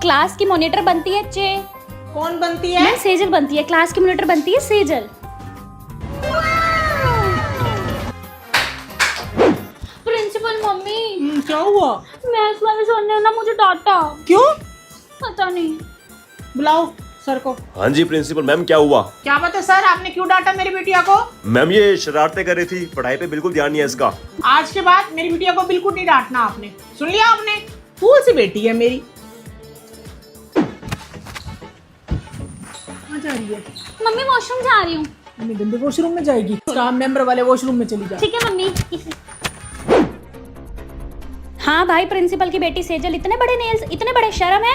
Class की monitor बनती है चे। कौन बनती है? मैम सेजल बनती है, क्लास की मॉनिटर बनती है सेजल। प्रिंसिपल मम्मी क्या हुआ? मैथ्स वाले सर ने ना मुझे डांटा। क्यों? पता नहीं। बुलाओ सर को। हाँ जी प्रिंसिपल मैम, क्या हुआ? क्या बात है सर, आपने क्यों डांटा मेरी बिटिया को? मैम ये शरारतें कर रही थी, पढ़ाई पे बिल्कुल ध्यान नहीं है इसका। आज के बाद मेरी बिटिया को बिल्कुल नहीं डांटना आपने, सुन लिया आपने? फूल सी बेटी है मेरी। कहाँ जा रही है? मम्मी वॉशरूम जा रही हूँ। मम्मी गंदे वॉशरूम में जाएगी, स्टाफ मेंबर वाले वॉशरूम में चली जा। ठीक है मम्मी। हाँ भाई, प्रिंसिपल की बेटी सेजल, इतने बड़े नेल्स, इतने बड़े, शर्म है?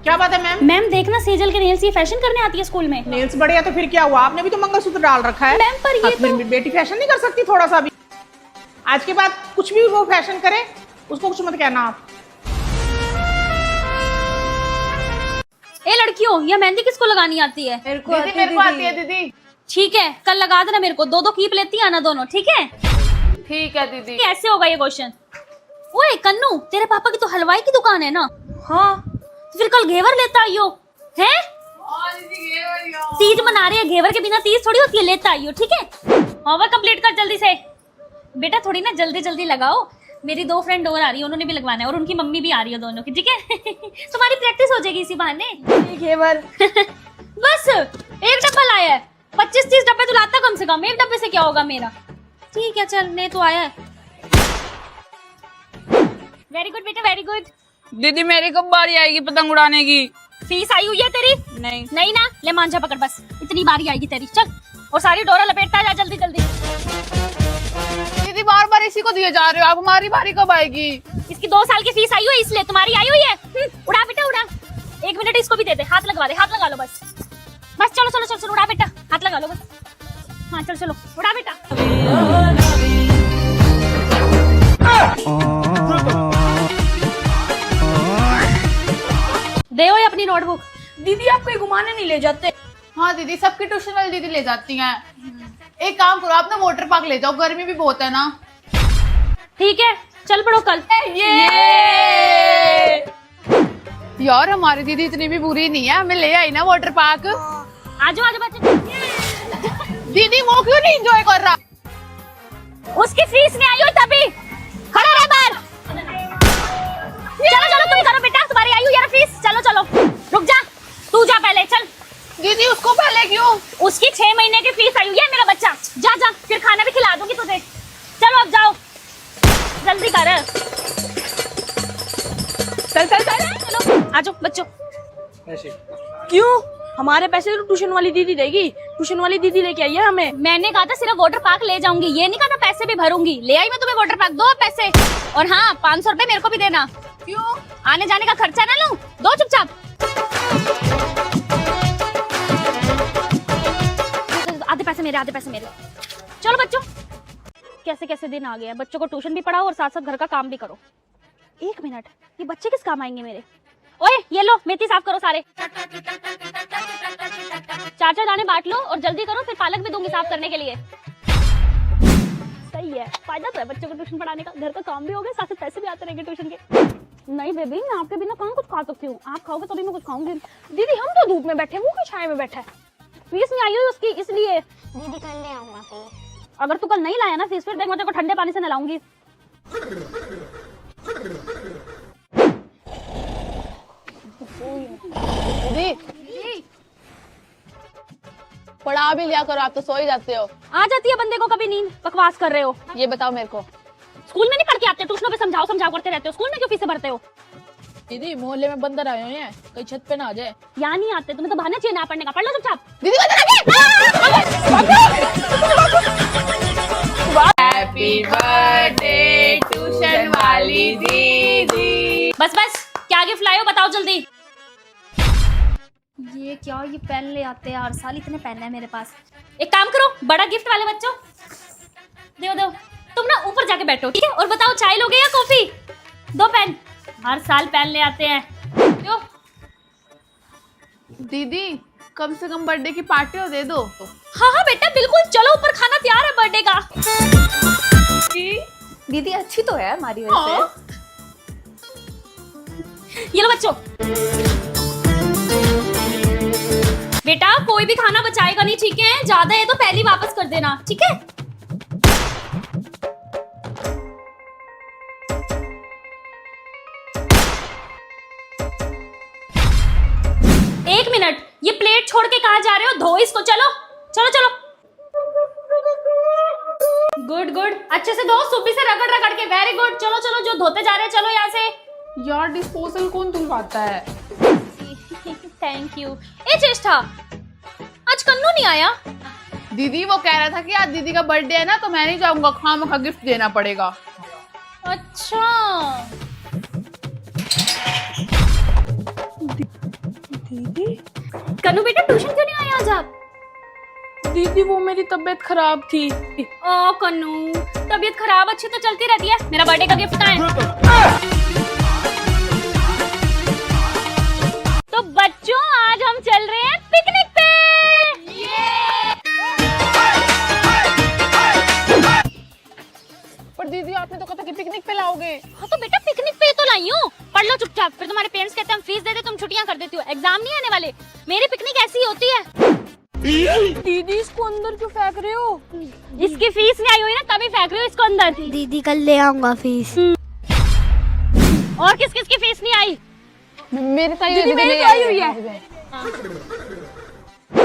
क्या बात है मैम? मैम देखना सेजल के नेल्स, ये फैशन करने आती है स्कूल में। नेल्स बड़े हैं तो फिर क्या हुआ? आपने भी तो मंगलसूत्र डाल रखा है। मैम पर ये अपनी बेटी फैशन नहीं कर सकती थोड़ा सा भी? आज के बाद कुछ भी वो फैशन करे उसको कुछ मत कहना आप। ए लड़कियों, ये मेहंदी किसको लगानी आती है? मेरे को आती है दीदी। ठीक है, कल लगा देना मेरे को। दो दो कीप लेती है ना दोनों, ठीक है? ठीक है दीदी। कैसे होगा ये क्वेश्चन? ओए कन्नू, तेरे पापा की तो हलवाई की दुकान है ना? हाँ, तो फिर कल घेवर लेता आइयो। हैं? तीज मना रहे हैं, घेवर के बिना तीज थोड़ी होती है, लेता आइयो, ठीक है? होमवर्क कंप्लीट कर जल्दी से। बेटा थोड़ी ना जल्दी जल्दी लगाओ, मेरी दो फ्रेंड और आ रही है, उन्होंने भी लगवाना है, और उनकी मम्मी भी आ रही है, दोनों की, ठीक है? तुम्हारी प्रैक्टिस हो जाएगी इसी बहाने। घेवर बस एक डब्बा लाया है, 25-30 डब्बे तो लाता कम से कम, एक डब्बे से क्या होगा मेरा? ठीक है चल, ले तो आया है। वेरी गुड बेटा, वेरी गुड। दीदी मेरी कब बारी आएगी पतंग उड़ाने की? फीस आई हुई है तेरी? नहीं। नहीं ना, ले मांझा पकड़, बस इतनी बारी आएगी तेरी। चल, और सारी डोरा लपेटता जा जल्दी जल्दी। दीदी बार बार इसी को दिए जा रहे हो आप, हमारी बारी कब आएगी? इसकी 2 साल की फीस आई हुई है, इसलिए तुम्हारी आई हुई है। उड़ा बेटा उड़ा। 1 मिनट इसको भी दे दे, हाथ लगवा दे, हाथ लगा लो बस। बस चलो चलो चलो चलो, उड़ा बेटा, हाथ लगा लो बस। हाँ चलो चलो, उड़ा बेटा। दे ये अपनी नोटबुक। दीदी आप कहीं घुमाने नहीं ले जाते? हाँ दीदी, सबकी ट्यूशन वाली दीदी ले जाती हैं। एक काम करो, आप ना वाटर पार्क ले जाओ, गर्मी भी बहुत है ना। ठीक है, चल पड़ो कल। ये यार हमारी दीदी इतनी भी बुरी नहीं है, हमें ले आई ना वाटर पार्क। आजो आजो बच्चे। दीदी वो क्यों नहीं एंजॉय कर रहा? उसकी फीस नहीं आई हुई तभी। खड़ा रह बाहर। चलो चलो तुम करो बेटा, तुम्हारी आई हुई है फीस। चलो चलो, रुक जा, तू जा पहले, चल। दीदी उसको पहले क्यों? उसकी 6 महीने की फीस आई हुई है मेरा बच्चा। जा जा, फिर खाना भी खिला दूंगी तुझे। चलो अब जाओ, जल्दी कर। चल चल चल। चलो आजो बच्चों। क्यों? हमारे पैसे तो ट्यूशन वाली दीदी देगी, ट्यूशन वाली दीदी लेके आई है हमें। मैंने कहा था सिर्फ वाटर पार्क ले जाऊंगी, ये नहीं कहा था पैसे भी भरूंगी। ले आई मैं तुम्हें वाटर पार्क, दो पैसे। और हाँ, 500 रुपए मेरे को भी देना। क्यों? आने जाने का खर्चा ना लूं, दो चुपचाप। आधे पैसे मेरे, आधे पैसे मेरे। चलो बच्चों, कैसे कैसे दिन आ गया, बच्चों को ट्यूशन भी पढ़ाओ और साथ साथ घर का काम भी करो। 1 मिनट, ये बच्चे किस काम आएंगे मेरे? ओए ये लो, मेथी साफ करो सारे। 4-4 दाने बांट लो और जल्दी करो, फिर पालक भी दूंगी साफ करने के लिए। सही है, फायदा तो है बच्चों को ट्यूशन पढ़ाने का, घर का काम भी हो गया, साथ साथ पैसे भी आते रहेंगे ट्यूशन के। नहीं बेबी, मैं आपके बिना कहाँ कुछ खा सकती हूँ, आप खाओगे तभी मैं कुछ खाऊंगी। दीदी हम तो धूप में बैठे, वो क्यों छाया में बैठा है? फीस नहीं आई हुई उसकी, इसलिए। दीदी कल ले आऊंगा फीस। अगर तू कल नहीं लाया ना फीस, फिर देख मैं तेरे को ठंडे पानी से नहलाऊंगी। दीदी पढ़ा भी लिया करो, आप तो सो ही जाते हो। आ जाती है बंदे को कभी नींद, बकवास कर रहे हो। ये बताओ मेरे को, स्कूल में नहीं पढ़ के आते, ट्यूशनों पे समझाओ समझाओ करते रहते हो, स्कूल में क्यों फीसें भरते हो? दीदी मोहल्ले में बंदर आए हुए हैं, कहीं छत पे ना आ जाए। यहाँ नहीं आते, तुम्हें तो बहाना चाहिए ना पढ़ने का, पढ़ लो चुपचाप। दीदी हैप्पी बर्थडे ट्यूशन वाली दीदी। बस बस, क्या गिफ्ट लाए हो बताओ जल्दी। ये क्या, ये पेन ले आते हैं हर साल, इतने पेन है मेरे पास। एक काम करो, बड़ा गिफ्ट वाले बच्चों, दो दो, तुम ना ऊपर जाके बैठो, ठीक है? और बताओ चाय लोगे या कॉफी? 2 पेन, हर साल पेन ले आते हैं। दो। दीदी कम से कम बर्थडे की पार्टी हो दे दो। हाँ हाँ बेटा बिल्कुल, चलो ऊपर, खाना तैयार है बर्थडे का। दीदी अच्छी तो है हमारी वैसे। ये लो बच्चों, बेटा कोई भी खाना बचाएगा नहीं, ठीक है? ज्यादा है तो पहले ही वापस कर देना, ठीक है? एक मिनट, ये प्लेट छोड़ के कहाँ जा रहे हो? धो इसको, चलो चलो चलो। गुड गुड, अच्छे से धो, सुबह से रगड़ रगड़ के। वेरी गुड, चलो चलो, जो धोते जा रहे हैं चलो यहाँ से। यार डिस्पोजल कौन धुलवाता है? Thank you. ए चेष्टा, आज कन्नू नहीं आया? दीदी वो कह रहा था कि आज दीदी का बर्थडे है ना, तो मैं नहीं जाऊंगा, खामखा गिफ्ट देना पड़ेगा। अच्छा दीदी कन्नू बेटा, ट्यूशन क्यों नहीं आया आज आप? दीदी वो मेरी तबीयत खराब थी। ओ कन्नू, तबीयत खराब अच्छी तो चलती रहती है। मेरा बर्थडे का गिफ्ट कहाँ है? तो बच्चों, आज हम चल रहे हैं पिकनिक पे। पर दीदी आपने तो कहा था कि पिकनिक पे लाओगे। हाँ तो बेटा पिकनिक पे तो लाई हूँ। पढ़ लो चुपचाप, फिर तुम्हारे पेरेंट्स कहते हैं हम फीस दे दे, तुम छुट्टियां कर देती हो। एग्जाम नहीं आने वाले, मेरी पिकनिक ऐसी होती है। दीदी इसको अंदर क्यों फेंक रहे हो? इसकी फीस नहीं आई हुई ना, तभी फेंक रही हो इसको अंदर। दीदी कल ले आऊंगा फीस। और किस किस की फीस नहीं आई? मेरे साथ दीदी मेरी तो आई हुई है।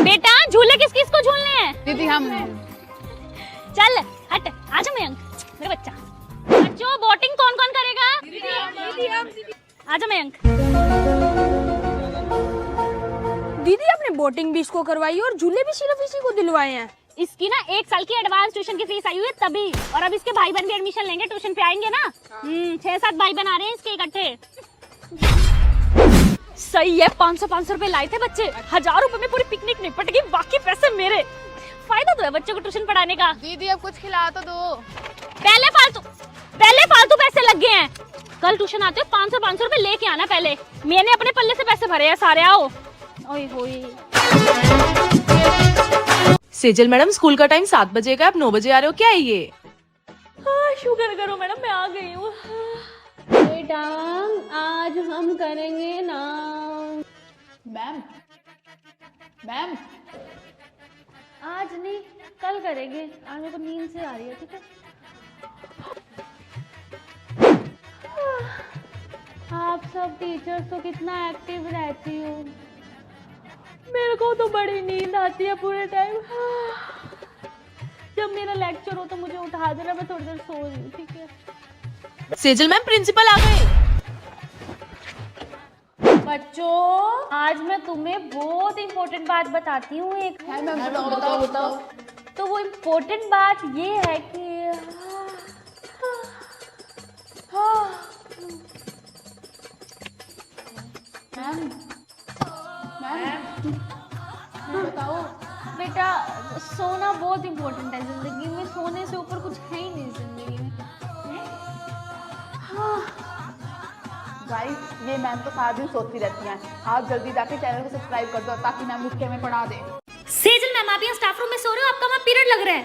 बेटा झूले किस किस को झूलने हैं? दीदी हम। चल हट, आजा मयंक, मेरा बच्चा। बच्चों बोटिंग कौन कौन करेगा? आजा मयंक। दीदी आपने बोटिंग भी इसको करवाई और झूले भी सिर्फ इसी को दिलवाए हैं। इसकी ना 1 साल की एडवांस ट्यूशन की फीस आई हुई है तभी, और अब इसके भाई बहन भी एडमिशन लेंगे, ट्यूशन पे आएंगे ना। 6-7 भाई बहन आ रहे हैं इसके इकट्ठे। सही है, 500 रुपए लाए थे बच्चे, 1000 रुपए में पूरी पिकनिक निपट गई, बाकी पैसे मेरे। फायदा तो है बच्चों को ट्यूशन पढ़ाने का। दीदी अब कुछ खिला तो दो। पहले फालतू पैसे लग गए हैं। कल ट्यूशन आते हो 500 रुपए लेके आना पहले। मैंने अपने पल्ले से पैसे भरे हैं सारे। आओ। ओए होए। सेजल मैडम, स्कूल का टाइम 7 बजे का, आप 9 बजे आ रहे हो, क्या है ये? हाँ, शुक्र करो मैडम, मैं आ गई हूँ। बेटा आज हम करेंगे ना। मैम मैम आज नहीं, कल करेंगे। आज मेरे को नींद से आ रही है, ठीक है? आप सब टीचर्स तो कितना एक्टिव रहती हो, मेरे को तो बड़ी नींद आती है पूरे टाइम। जब मेरा लेक्चर हो तो मुझे उठा देना, मैं थोड़ी देर सो रही हूँ, ठीक है? सेजल मैम, प्रिंसिपल आ गए। बच्चों आज मैं तुम्हें बहुत इम्पोर्टेंट बात बताती हूँ एक। बताओ। तो वो इम्पोर्टेंट बात ये है कि मैम बताओ। बेटा सोना बहुत इम्पोर्टेंट है जिंदगी में, सोने से ऊपर कुछ है ही नहीं जिंदगी में। गाइस ये मैम तो सारा दिन सोती रहती हैं। आप जल्दी जाके चैनल को सब्सक्राइब कर दो ताकि मैम उठ के हमें पढ़ा दे। सेजल मैम, आप यहाँ स्टाफ रूम में सो रहे हो, आपका वहाँ पीरियड लग रहा है।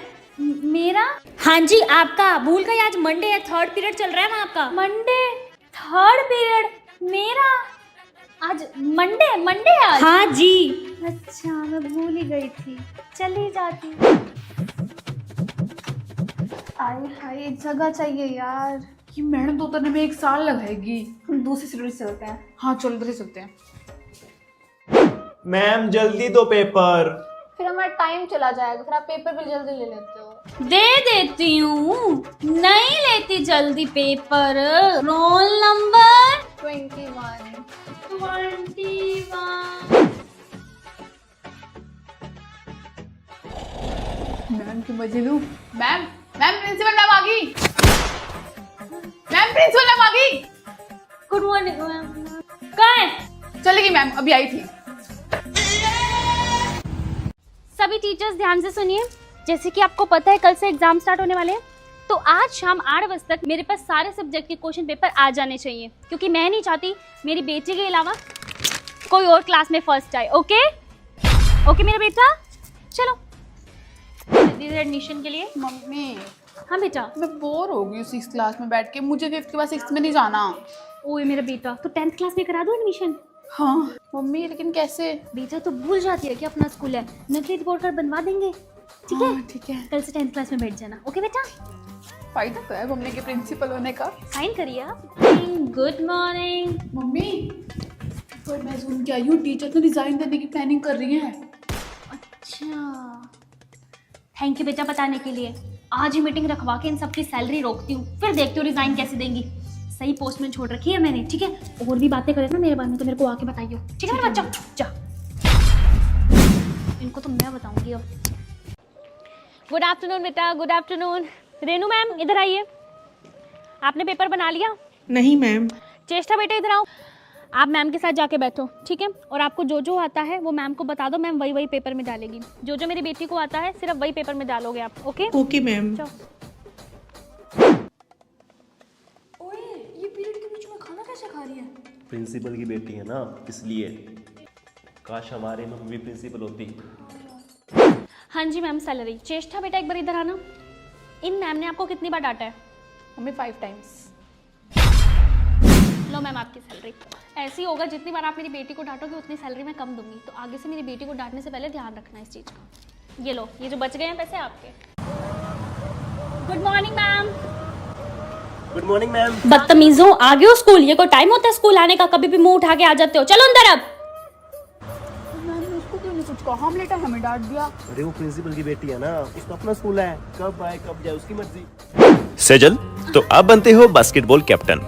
मेरा? हाँ जी आपका। भूल गई, आज मंडे है, 3rd पीरियड चल रहा है वहाँ आपका। Monday 3rd period? मेरा आज मंडे है आज? हाँ जी। अच्छा मैं भूल ही गई थी, चली जाती। हाय जगह चाहिए यार। ये मैडम तो उतरने में 1 साल लगाएगी। हम दूसरी सीढ़ी से चलते हैं। हाँ चलो उधर से चलते हैं। मैम जल्दी दो पेपर। फिर हमारा टाइम चला जाएगा, फिर आप पेपर भी जल्दी ले लेते हो। दे देती हूँ, नहीं लेती जल्दी पेपर। Roll number 21। मैम की मजे लूं। मैम प्रिंसिपल मैम आ गई। मैम प्रिंसिपल मैम आ गई। Good morning ma'am. कहाँ है? चलेगी मैम, अभी आई थी। सभी टीचर्स ध्यान से सुनिए। जैसे कि आपको पता है कल से एग्जाम स्टार्ट होने वाले हैं, तो आज शाम 8 बजे तक मेरे पास सारे सब्जेक्ट के क्वेश्चन पेपर आ जाने चाहिए, क्योंकि मैं नहीं चाहती मेरी बेटी के अलावा कोई और क्लास में फर्स्ट आए। ओके ओके मेरा बेटा, चलो दीदी एडमिशन के लिए। मम्मी हाँ बेटा। मैं बोर हो गई 6th क्लास में बैठ के, मुझे 5th के बाद 6th में नहीं जाना। ओए मेरा बेटा, तो 10th क्लास में करा दो एडमिशन। हाँ मम्मी, लेकिन कैसे? बेटा तो भूल जाती है कि अपना स्कूल है, नकली रिपोर्ट कार्ड बनवा देंगे। ठीक है, ठीक है। कल से 10th क्लास में बैठ जाना। ओके बेटा, फायदा तो है मम्मी के प्रिंसिपल होने का। साइन करिए आप। Good morning. मम्मी, पर मैं सुन के आई हूँ टीचर तो रिजाइन देने की प्लानिंग कर रही है। अच्छा, थैंक यू बेटा बताने के लिए। आज ही मीटिंग रखवा के इन सबकी सैलरी रोकती हूँ, फिर देखती हूँ रिजाइन कैसे देंगी। सही पोस्ट में छोड़ रखी है मैंने। ठीक है, और भी बातें करे ना मेरे बारे में तो मेरे को आके बताइयो। ठीक है मेरे बच्चा, जा। इनको तो मैं बताऊंगी अब। गुड आफ्टरनून बेटा, गुड आफ्टरनून। रेनू मैम इधर आइए। आपने पेपर बना लिया? नहीं मैम। चेष्टा बेटा इधर आओ। आप मैम के साथ जाके बैठो, ठीक है? और आपको जो जो आता है वो मैम को बता दो, मैम वही वही पेपर में डालेगी। जो जो मेरी बेटी को आता है सिर्फ वही पेपर में डालोगे आप। Okay okay ma'am. ओए, ये पीरियड के बीच में खाना कैसे खा रही है? प्रिंसिपल की बेटी है ना, इसलिए। काश हमारे मम्मी भी प्रिंसिपल होती। हाँ जी मैम, सैलरी। चेष्टा बेटा एक बार इधर आना। इन मैम ने आपको कितनी बार डांटा है? Mummy 5 times. लो मैम आपकी सैलरी। ऐसे ही होगा, जितनी बार आप मेरी बेटी को डांटोगे उतनी सैलरी मैं कम दूंगी। तो आगे से मेरी बेटी को डांटने से पहले ध्यान रखना इस चीज़ का। ये लो, ये जो बच गए हैं पैसे आपके। Good morning ma'am. Good morning ma'am. बदतमीजों, आ गए हो स्कूल? ये कोई टाइम होता है स्कूल आने का? कभी भी मुंह उठा के आ जाते हो। चलो अंदर अब। मैंने उसको क्यों नहीं कुछ कहा? हम लेटर हमें डांट दिया। अरे वो प्रिंसिपल की बेटी है ना, उसका अपना स्कूल है, कब आए कब जाए उसकी मर्जी। सेजल, तो आप बनते हो बास्केटबॉल कैप्टन।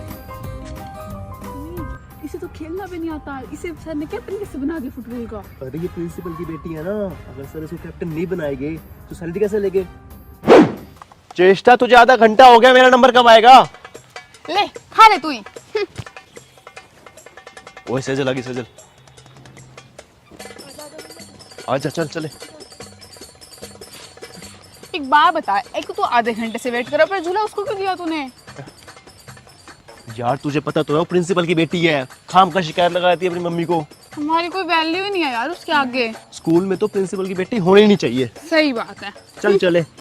इसे तो खेलना भी नहीं आता, इसे सर ने कैप्टन कैसे बना दिया फुटबॉल का? अरे ये प्रिंसिपल की बेटी है ना, अगर सर इसको कैप्टन नहीं बनाएंगे तो सैलरी कैसे लेंगे? चेष्टा, तुझे आधा घंटा हो गया, मेरा नंबर कब आएगा? ले खा ले तू ही। ओए सेजल, आगे सेजल, आजा चल चले। एक बात बता, एक तो आधे घंटे से वेट करा, पर झूला उसको क्यों दिया तूने? यार तुझे पता तो है वो प्रिंसिपल की बेटी है, खाम का शिकायत लगाती है अपनी मम्मी को। हमारी कोई वैल्यू ही नहीं है यार उसके आगे। स्कूल में तो प्रिंसिपल की बेटी होनी नहीं चाहिए। सही बात है। चल चले।